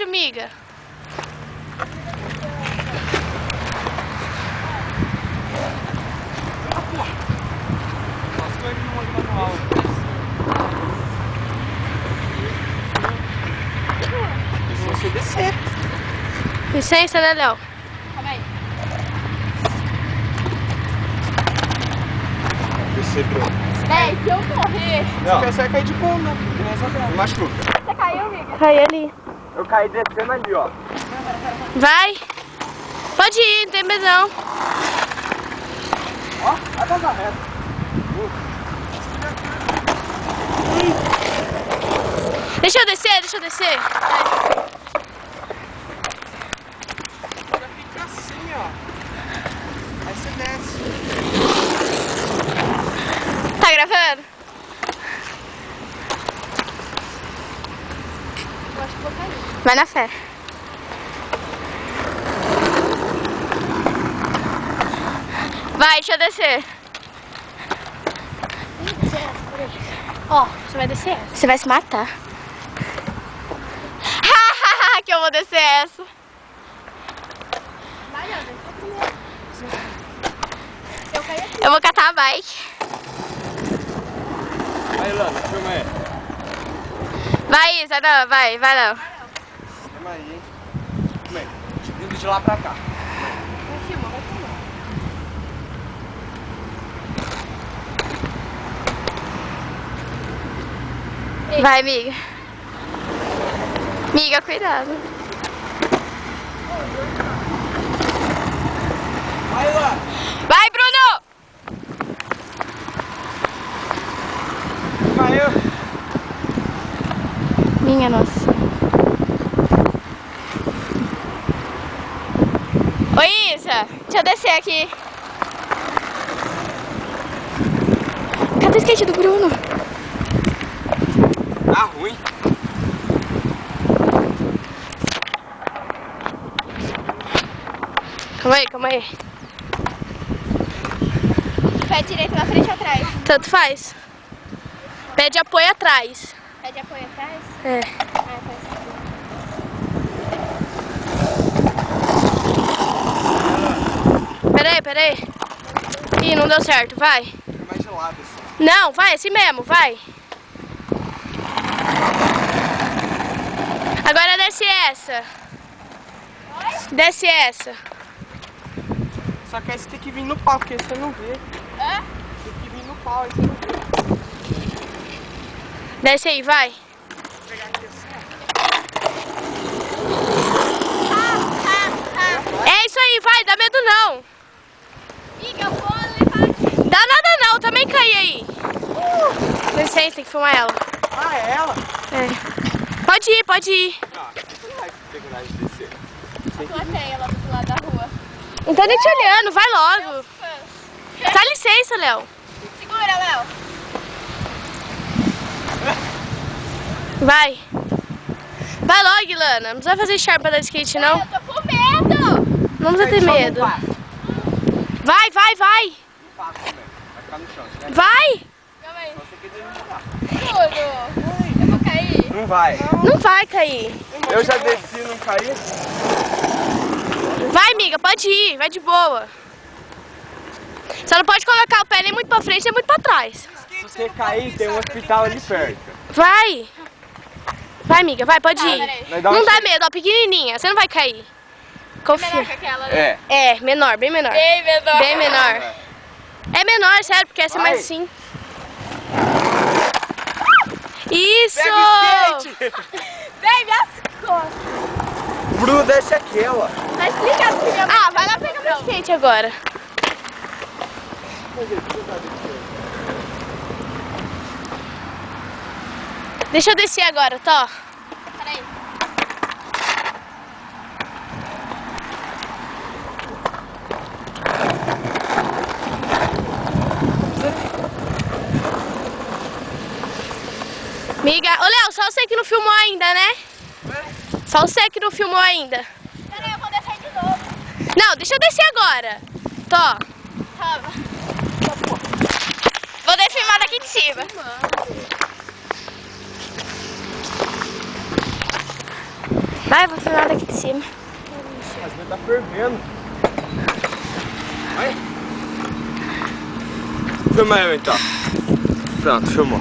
fácil, miga. Você descer. Licença, né, Léo? Calma aí. Descer, Bruno. Véi, se eu morrer... Não. Você vai cair de bunda. Me machuca. Você caiu, amiga? Cai ali. Eu caí descendo ali, ó. Vai. Pode ir, não tem medo não. Ó, a casa reta. Deixa eu descer, deixa eu descer. Agora fica assim, ó. Aí você desce. Tá gravando? Eu acho que vou cair. Vai na fé. Vai, deixa eu descer. Ó, você vai descer essa. Você vai se matar. Que eu vou descer essa. Vai, Leandro, desce primeiro. Se eu cair aqui. Eu vou catar a bike. Aí, Lana, filma aí. Vai, Isa, não, vai não. Filma aí, hein. Filma aí. Vindo de lá pra cá. Vai filmar, vai filmar. Vai, amiga. Amiga, cuidado. Vai, Lana. Vai, Bruno! Caiu. Minha nossa. Oi, Isa. Deixa eu descer aqui. Cadê o skate do Bruno? Tá ruim. Calma aí. Pé direito na frente ou atrás? Tanto faz. Pede apoio atrás. Pé de apoio atrás? É. Ah, faz. Peraí. Ih, não deu certo, vai. Fica mais gelado assim. Não, vai, assim mesmo, vai. Agora desce essa. Desce essa. Só que aí você tem que vir no pau, porque você não vê. Hã? Tem que vir no pau, aí você não vê. Desce aí, vai. Vou pegar aqui assim, É isso aí, vai, dá medo não. Amiga, eu vou levar aqui. Dá nada não, também caí aí. Licença, tem que filmar ela. ó. Ah, é ela? É. Pode ir. Não, você não vai ter coragem de descer. Eu platei ela do outro lado da rua. Não tô nem te olhando, vai logo. Dá licença, Léo. Segura, Léo. Vai. Vai logo, Ilana. Não precisa fazer charme pra dar skate, não. Eu tô com medo. Não precisa ter medo. Não Vai. passa, velho. Vai ficar no chão, né? Vai. Calma aí. Só você quer derrubar. Tudo. Eu vou cair. Não vai. Não vai cair. Eu já desci e não caí. Vai, amiga, pode ir. Vai de boa. Só não pode colocar o pé nem muito pra frente nem muito pra trás. Se você cair, tem um hospital ali perto. Vai. Vai, amiga, vai, pode ir. peraí. Vai dar um Não dá cheiro. medo, ó, pequenininha. Você não vai cair. Menor Confia. que aquela, né? É. É, menor, bem menor. Bem menor. Bem menor. É menor, sério, porque essa é mais Vai. assim. Isso! Pega o skate! Vem, minhas costas. Bruno, desce aquela. Tá explicado que minha mãe... Ah, vai lá pegar meu skate agora. Deixa eu descer agora, tá? Peraí. Miga, ô Léo, só você que não filmou ainda, né? Só você que não filmou ainda. Peraí, eu vou descer de novo. Não, deixa eu descer agora. Tó. Calma. Vou dar filmada aqui de cima. Vai, vou filmar daqui de cima. Mas ele tá fervendo. Vai. Filma eu então. Pronto, filmou.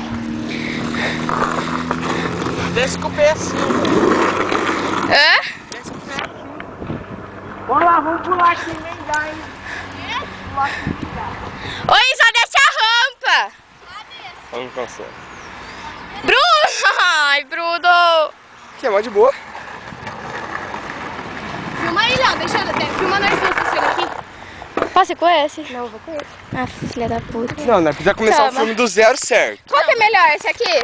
Desce com o pé assim. Hã? Desce com o pé assim. Vamos lá, vamos pular aqui, nem dá, hein? Pular aqui, nem dá. Oi, só desce a rampa. Vamos com você. Bruno! Ai, Bruno! Que é mó de boa. Filma aí, Léo. Deixa eu... Filma nós duas passando aqui. Posso ir com esse? Não, vou com esse. Ah, filha da puta. Não, né? Precisa começar o Toma. filme do zero certo. Qual que é melhor, esse aqui?